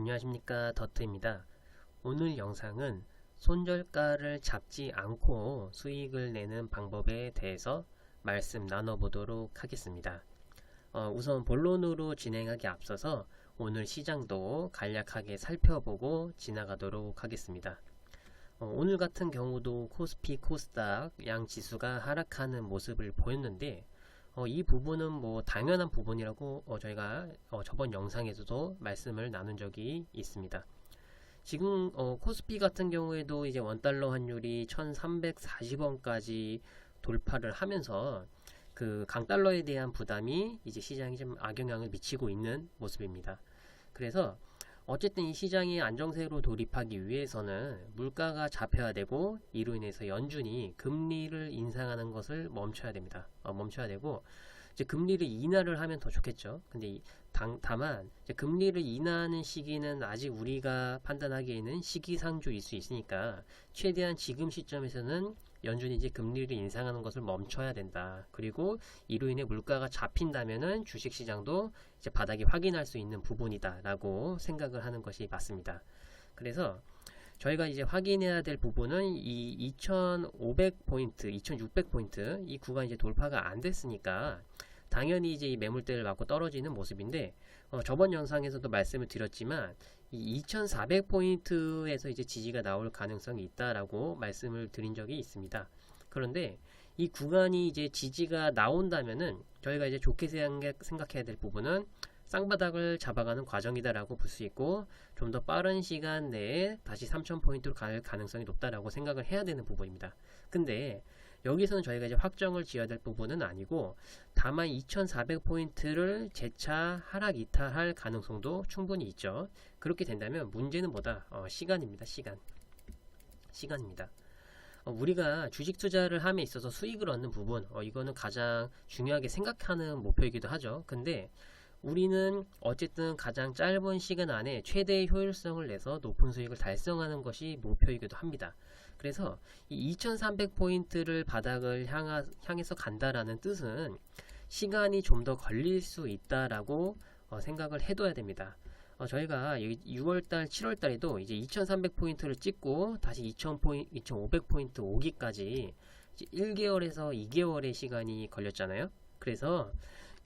안녕하십니까, 더트입니다. 오늘 영상은 손절가를 잡지 않고 수익을 내는 방법에 대해서 말씀 나눠보도록 하겠습니다. 우선 본론으로 진행하기 앞서서 오늘 시장도 간략하게 살펴보고 지나가도록 하겠습니다. 오늘 같은 경우도 코스피, 코스닥 양 지수가 하락하는 모습을 보였는데 이 부분은 뭐 당연한 부분이라고 저희가 저번 영상에서도 말씀을 나눈 적이 있습니다. 지금 코스피 같은 경우에도 이제 원달러 환율이 1340원까지 돌파를 하면서 그 강달러에 대한 부담이 이제 시장에 좀 악영향을 미치고 있는 모습입니다. 그래서 어쨌든 이 시장이 안정세로 돌입하기 위해서는 물가가 잡혀야 되고, 이로 인해서 연준이 금리를 인상하는 것을 멈춰야 됩니다. 멈춰야 되고, 이제 금리를 인하를 하면 더 좋겠죠. 근데 다만 이제 금리를 인하하는 시기는 아직 우리가 판단하기에는 시기상조일 수 있으니까 최대한 지금 시점에서는 연준이 이제 금리를 인상하는 것을 멈춰야 된다. 그리고 이로 인해 물가가 잡힌다면은 주식시장도 이제 바닥이 확인할 수 있는 부분이다라고 생각을 하는 것이 맞습니다. 그래서 저희가 이제 확인해야 될 부분은 이 2500포인트, 2600포인트 이 구간 이제 돌파가 안 됐으니까 당연히 이제 이 매물대를 맞고 떨어지는 모습인데, 저번 영상에서도 말씀을 드렸지만 이 2400포인트에서 이제 지지가 나올 가능성이 있다라고 말씀을 드린 적이 있습니다. 그런데 이 구간이 이제 지지가 나온다면은 저희가 이제 좋게 생각해야 될 부분은 쌍바닥을 잡아가는 과정이다라고 볼 수 있고, 좀 더 빠른 시간 내에 다시 3000포인트로 갈 가능성이 높다라고 생각을 해야 되는 부분입니다. 근데 여기서는 저희가 이제 확정을 지어야 될 부분은 아니고, 다만 2400포인트를 재차 하락 이탈할 가능성도 충분히 있죠. 그렇게 된다면 문제는 뭐다? 시간입니다. 시간입니다. 우리가 주식 투자를 함에 있어서 수익을 얻는 부분, 이거는 가장 중요하게 생각하는 목표이기도 하죠. 근데 우리는 어쨌든 가장 짧은 시간 안에 최대의 효율성을 내서 높은 수익을 달성하는 것이 목표이기도 합니다. 그래서 이 2300포인트를 바닥을 향해서 간다라는 뜻은 시간이 좀 더 걸릴 수 있다라고 생각을 해둬야 됩니다. 저희가 6월달, 7월달에도 이제 2300포인트를 찍고 다시 2500포인트 오기까지 1개월에서 2개월의 시간이 걸렸잖아요. 그래서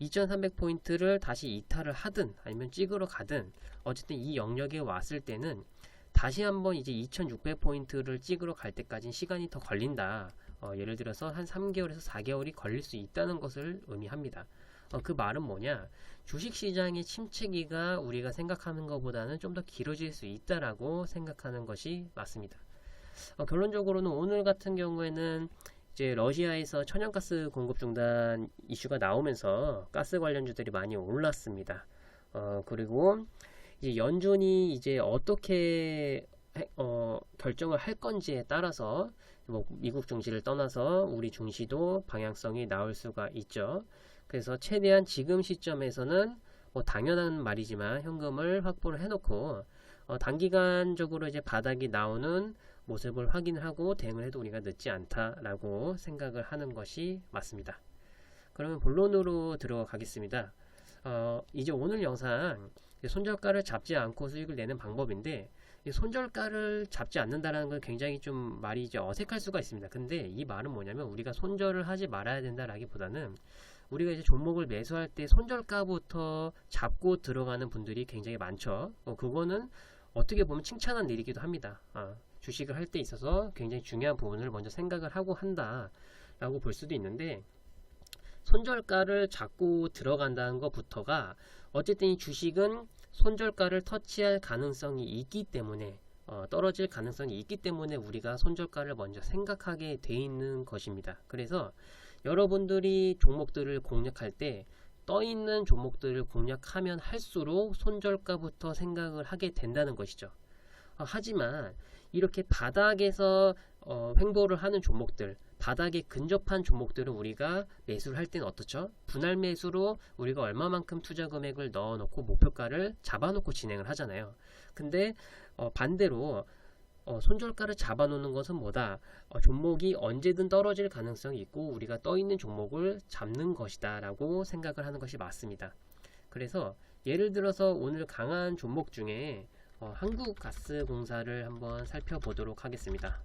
2300포인트를 다시 이탈을 하든 아니면 찍으러 가든 어쨌든 이 영역에 왔을 때는 다시 한번 이제 2600포인트를 찍으러 갈 때까지는 시간이 더 걸린다. 예를 들어서 한 3개월에서 4개월이 걸릴 수 있다는 것을 의미합니다. 그 말은 뭐냐? 주식시장의 침체기가 우리가 생각하는 것보다는 좀 더 길어질 수 있다라고 생각하는 것이 맞습니다. 결론적으로는 오늘 같은 경우에는 이제 러시아에서 천연가스 공급 중단 이슈가 나오면서 가스 관련주들이 많이 올랐습니다. 그리고 이제 연준이 이제 어떻게 결정을 할 건지에 따라서 뭐 미국 증시를 떠나서 우리 증시도 방향성이 나올 수가 있죠. 그래서 최대한 지금 시점에서는 뭐 당연한 말이지만 현금을 확보를 해놓고 단기간적으로 이제 바닥이 나오는 모습을 확인을 하고 대응을 해도 우리가 늦지 않다라고 생각을 하는 것이 맞습니다. 그러면 본론으로 들어가겠습니다. 이제 오늘 영상 손절가를 잡지 않고 수익을 내는 방법인데, 손절가를 잡지 않는다라는 건 굉장히 좀 말이 이제 어색할 수가 있습니다. 근데 이 말은 뭐냐면 우리가 손절을 하지 말아야 된다라기보다는 우리가 이제 종목을 매수할 때 손절가부터 잡고 들어가는 분들이 굉장히 많죠. 그거는 어떻게 보면 칭찬한 일이기도 합니다. 주식을 할 때 있어서 굉장히 중요한 부분을 먼저 생각을 하고 한다라고 볼 수도 있는데, 손절가를 잡고 들어간다는 것부터가 어쨌든 이 주식은 손절가를 터치할 가능성이 있기 때문에 떨어질 가능성이 있기 때문에 우리가 손절가를 먼저 생각하게 돼 있는 것입니다. 그래서 여러분들이 종목들을 공략할 때 떠있는 종목들을 공략하면 할수록 손절가부터 생각을 하게 된다는 것이죠. 하지만 이렇게 바닥에서 횡보를 하는 종목들, 바닥에 근접한 종목들은 우리가 매수를 할 때는 어떻죠? 분할 매수로 우리가 얼마만큼 투자 금액을 넣어놓고 목표가를 잡아놓고 진행을 하잖아요. 근데 반대로 손절가를 잡아놓는 것은 뭐다? 종목이 언제든 떨어질 가능성이 있고 우리가 떠있는 종목을 잡는 것이다 라고 생각을 하는 것이 맞습니다. 그래서 예를 들어서 오늘 강한 종목 중에 한국가스공사를 한번 살펴보도록 하겠습니다.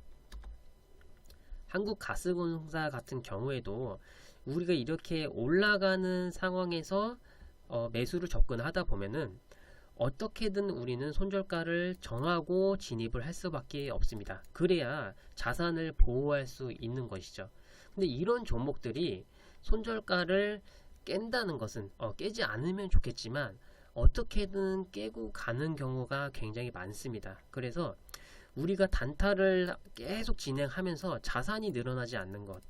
한국가스공사 같은 경우에도 우리가 이렇게 올라가는 상황에서 매수를 접근하다 보면은 어떻게든 우리는 손절가를 정하고 진입을 할 수밖에 없습니다. 그래야 자산을 보호할 수 있는 것이죠. 근데 이런 종목들이 손절가를 깬다는 것은 깨지 않으면 좋겠지만 어떻게든 깨고 가는 경우가 굉장히 많습니다. 그래서 우리가 단타를 계속 진행하면서 자산이 늘어나지 않는 것,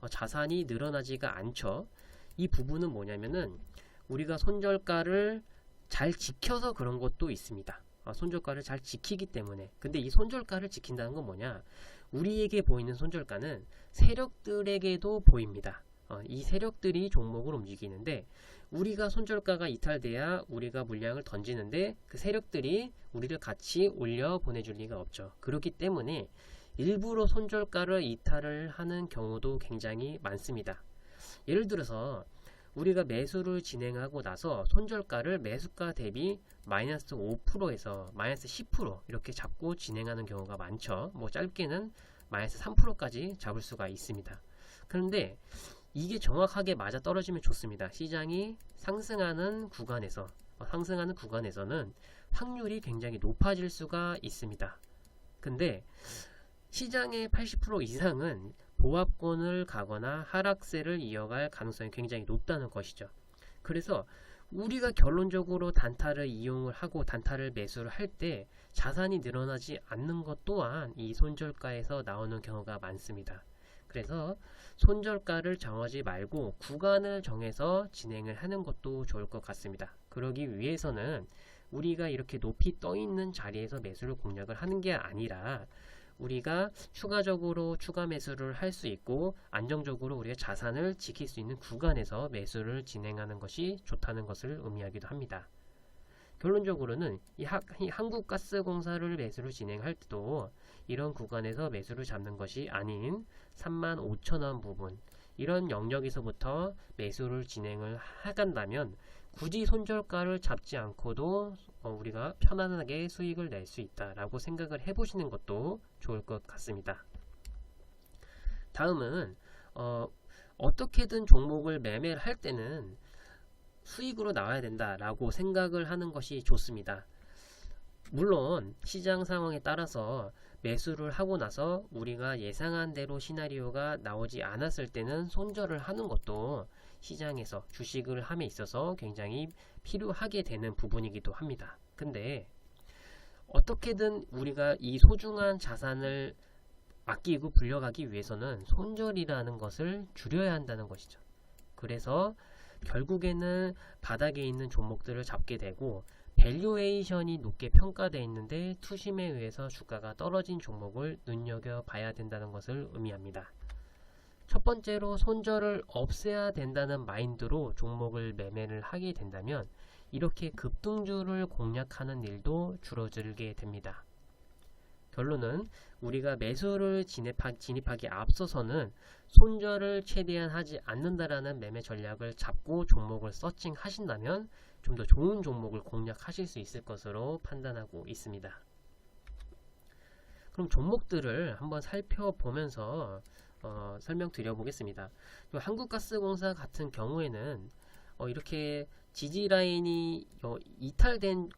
자산이 늘어나지가 않죠. 이 부분은 뭐냐면은 우리가 손절가를 잘 지켜서 그런 것도 있습니다. 손절가를 잘 지키기 때문에. 근데 이 손절가를 지킨다는 건 뭐냐? 우리에게 보이는 손절가는 세력들에게도 보입니다. 이 세력들이 종목을 움직이는데 우리가 손절가가 이탈돼야 우리가 물량을 던지는데 그 세력들이 우리를 같이 올려 보내줄 리가 없죠. 그렇기 때문에 일부러 손절가를 이탈을 하는 경우도 굉장히 많습니다. 예를 들어서 우리가 매수를 진행하고 나서 손절가를 매수가 대비 마이너스 5%에서 마이너스 10% 이렇게 잡고 진행하는 경우가 많죠. 뭐 짧게는 마이너스 3%까지 잡을 수가 있습니다. 그런데 이게 정확하게 맞아 떨어지면 좋습니다. 시장이 상승하는 구간에서는 확률이 굉장히 높아질 수가 있습니다. 근데 시장의 80% 이상은 보합권을 가거나 하락세를 이어갈 가능성이 굉장히 높다는 것이죠. 그래서 우리가 결론적으로 단타를 이용을 하고 단타를 매수를 할 때 자산이 늘어나지 않는 것 또한 이 손절가에서 나오는 경우가 많습니다. 그래서 손절가를 정하지 말고 구간을 정해서 진행을 하는 것도 좋을 것 같습니다. 그러기 위해서는 우리가 이렇게 높이 떠 있는 자리에서 매수를 공략을 하는 게 아니라 우리가 추가적으로 추가 매수를 할 수 있고 안정적으로 우리의 자산을 지킬 수 있는 구간에서 매수를 진행하는 것이 좋다는 것을 의미하기도 합니다. 결론적으로는 이 한국가스공사를 매수를 진행할 때도 이런 구간에서 매수를 잡는 것이 아닌 35,000원 부분 이런 영역에서부터 매수를 진행을 하간다면 굳이 손절가를 잡지 않고도 우리가 편안하게 수익을 낼 수 있다라고 생각을 해보시는 것도 좋을 것 같습니다. 다음은 어떻게든 종목을 매매를 할 때는 수익으로 나와야 된다라고 생각을 하는 것이 좋습니다. 물론 시장 상황에 따라서 매수를 하고 나서 우리가 예상한 대로 시나리오가 나오지 않았을 때는 손절을 하는 것도 시장에서 주식을 함에 있어서 굉장히 필요하게 되는 부분이기도 합니다. 근데 어떻게든 우리가 이 소중한 자산을 아끼고 불려가기 위해서는 손절이라는 것을 줄여야 한다는 것이죠. 그래서 결국에는 바닥에 있는 종목들을 잡게 되고 밸류에이션이 높게 평가되어 있는데 투심에 의해서 주가가 떨어진 종목을 눈여겨봐야 된다는 것을 의미합니다. 첫 번째로 손절을 없애야 된다는 마인드로 종목을 매매를 하게 된다면 이렇게 급등주를 공략하는 일도 줄어들게 됩니다. 결론은 우리가 매수를 진입하기 앞서서는 손절을 최대한 하지 않는다라는 매매 전략을 잡고 종목을 서칭 하신다면 좀 더 좋은 종목을 공략하실 수 있을 것으로 판단하고 있습니다. 그럼 종목들을 한번 살펴보면서 설명드려 보겠습니다. 한국가스공사 같은 경우에는 이렇게 지지라인이 이탈된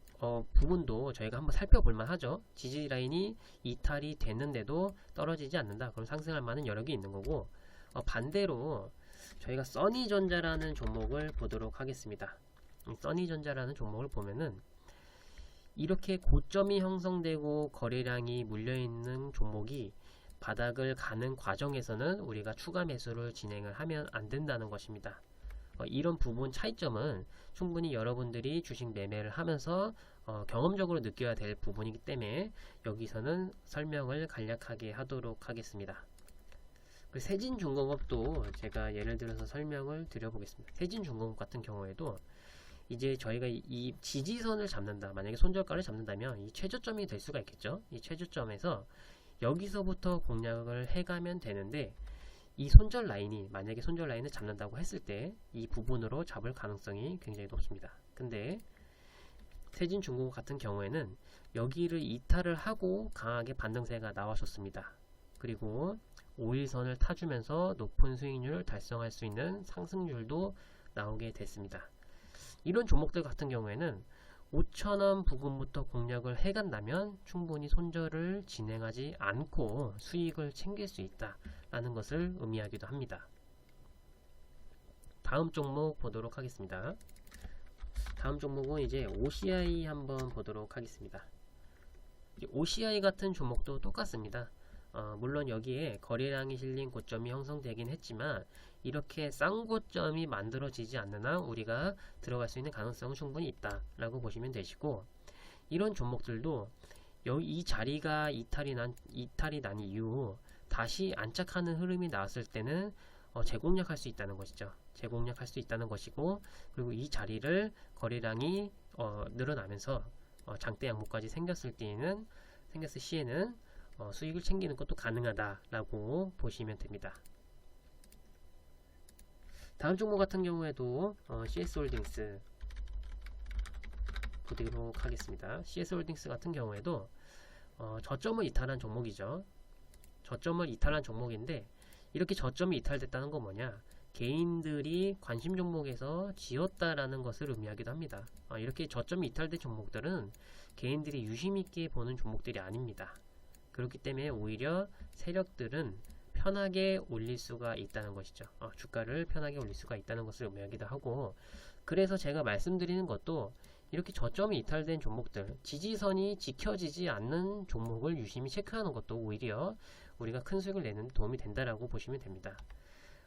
부분도 저희가 한번 살펴볼만 하죠. 지지라인이 이탈이 됐는데도 떨어지지 않는다. 그럼 상승할 만한 여력이 있는 거고 반대로 저희가 써니전자라는 종목을 보도록 하겠습니다. 써니전자라는 종목을 보면은 이렇게 고점이 형성되고 거래량이 물려있는 종목이 바닥을 가는 과정에서는 우리가 추가 매수를 진행을 하면 안 된다는 것입니다. 이런 부분 차이점은 충분히 여러분들이 주식 매매를 하면서 경험적으로 느껴야 될 부분이기 때문에 여기서는 설명을 간략하게 하도록 하겠습니다. 세진중공업도 제가 예를 들어서 설명을 드려보겠습니다. 세진중공업 같은 경우에도 이제 저희가 이 지지선을 잡는다, 만약에 손절가를 잡는다면 이 최저점이 될 수가 있겠죠. 이 최저점에서 여기서부터 공략을 해가면 되는데 이 손절 라인이 만약에 손절 라인을 잡는다고 했을 때 이 부분으로 잡을 가능성이 굉장히 높습니다. 근데 세진중공업 같은 경우에는 여기를 이탈을 하고 강하게 반등세가 나와줬습니다. 그리고 5일선을 타주면서 높은 수익률을 달성할 수 있는 상승률도 나오게 됐습니다. 이런 종목들 같은 경우에는 5,000원 부근부터 공략을 해간다면 충분히 손절을 진행하지 않고 수익을 챙길 수 있다라는 것을 의미하기도 합니다. 다음 종목 보도록 하겠습니다. 다음 종목은 이제 OCI 한번 보도록 하겠습니다. OCI 같은 종목도 똑같습니다. 물론 여기에 거래량이 실린 고점이 형성되긴 했지만 이렇게 싼 고점이 만들어지지 않는 한 우리가 들어갈 수 있는 가능성은 충분히 있다라고 보시면 되시고, 이런 종목들도 이 자리가 이탈이 난 이후 다시 안착하는 흐름이 나왔을 때는 재공략할 수 있다는 것이죠. 재공략할 수 있다는 것이고, 그리고 이 자리를 거래량이 늘어나면서 장대 양봉까지 생겼을 시에는 수익을 챙기는 것도 가능하다라고 보시면 됩니다. 다음 종목 같은 경우에도 CS홀딩스 보도록 하겠습니다. CS홀딩스 같은 경우에도 저점을 이탈한 종목이죠. 저점을 이탈한 종목인데, 이렇게 저점이 이탈됐다는 건 뭐냐? 개인들이 관심 종목에서 지었다라는 것을 의미하기도 합니다. 이렇게 저점이 이탈된 종목들은 개인들이 유심있게 보는 종목들이 아닙니다. 그렇기 때문에 오히려 세력들은 편하게 올릴 수가 있다는 것이죠. 주가를 편하게 올릴 수가 있다는 것을 의미하기도 하고, 그래서 제가 말씀드리는 것도 이렇게 저점이 이탈된 종목들, 지지선이 지켜지지 않는 종목을 유심히 체크하는 것도 오히려 우리가 큰 수익을 내는 데 도움이 된다라고 보시면 됩니다.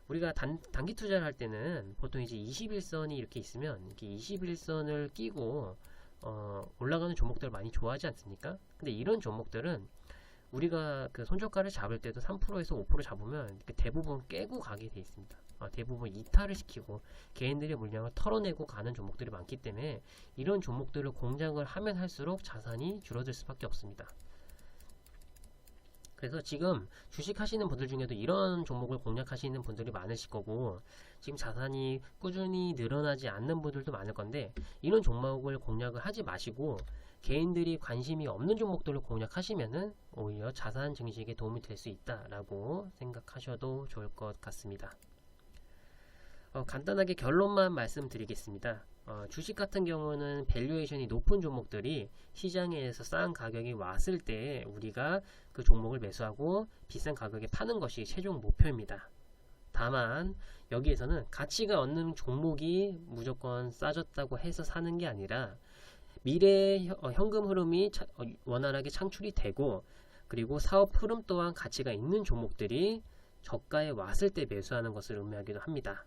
우리가 단기 투자를 할 때는 보통 이제 21선이 이렇게 있으면 이렇게 21선을 끼고 올라가는 종목들을 많이 좋아하지 않습니까? 근데 이런 종목들은 우리가 그 손절가를 잡을 때도 3%에서 5% 잡으면 대부분 깨고 가게 돼 있습니다. 대부분 이탈을 시키고 개인들의 물량을 털어내고 가는 종목들이 많기 때문에 이런 종목들을 공략을 하면 할수록 자산이 줄어들 수밖에 없습니다. 그래서 지금 주식 하시는 분들 중에도 이런 종목을 공략하시는 분들이 많으실 거고, 지금 자산이 꾸준히 늘어나지 않는 분들도 많을 건데, 이런 종목을 공략을 하지 마시고 개인들이 관심이 없는 종목들을 공략하시면은 오히려 자산 증식에 도움이 될 수 있다라고 생각하셔도 좋을 것 같습니다. 간단하게 결론만 말씀드리겠습니다. 주식 같은 경우는 밸류에이션이 높은 종목들이 시장에서 싼 가격이 왔을 때 우리가 그 종목을 매수하고 비싼 가격에 파는 것이 최종 목표입니다. 다만 여기에서는 가치가 없는 종목이 무조건 싸졌다고 해서 사는 게 아니라 미래의 현금 흐름이 원활하게 창출이 되고, 그리고 사업 흐름 또한 가치가 있는 종목들이 저가에 왔을 때 매수하는 것을 의미하기도 합니다.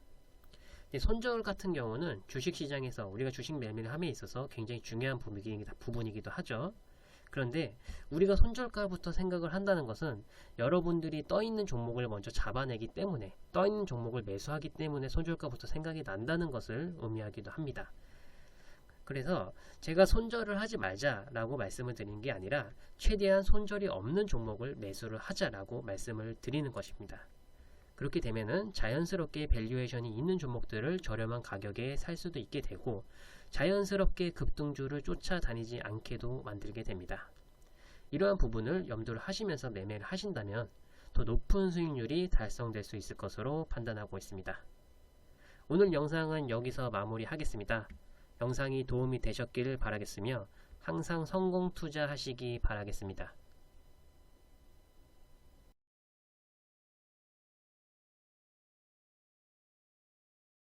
손절 같은 경우는 주식시장에서 우리가 주식 매매를 함에 있어서 굉장히 중요한 부분이기도 하죠. 그런데 우리가 손절가부터 생각을 한다는 것은 여러분들이 떠있는 종목을 먼저 잡아내기 때문에, 떠있는 종목을 매수하기 때문에 손절가부터 생각이 난다는 것을 의미하기도 합니다. 그래서 제가 손절을 하지 말자라고 말씀을 드리는 게 아니라 최대한 손절이 없는 종목을 매수를 하자라고 말씀을 드리는 것입니다. 그렇게 되면은 자연스럽게 밸류에이션이 있는 종목들을 저렴한 가격에 살 수도 있게 되고, 자연스럽게 급등주를 쫓아다니지 않게도 만들게 됩니다. 이러한 부분을 염두를 하시면서 매매를 하신다면 더 높은 수익률이 달성될 수 있을 것으로 판단하고 있습니다. 오늘 영상은 여기서 마무리하겠습니다. 영상이 도움이 되셨기를 바라겠으며 항상 성공 투자하시기 바라겠습니다.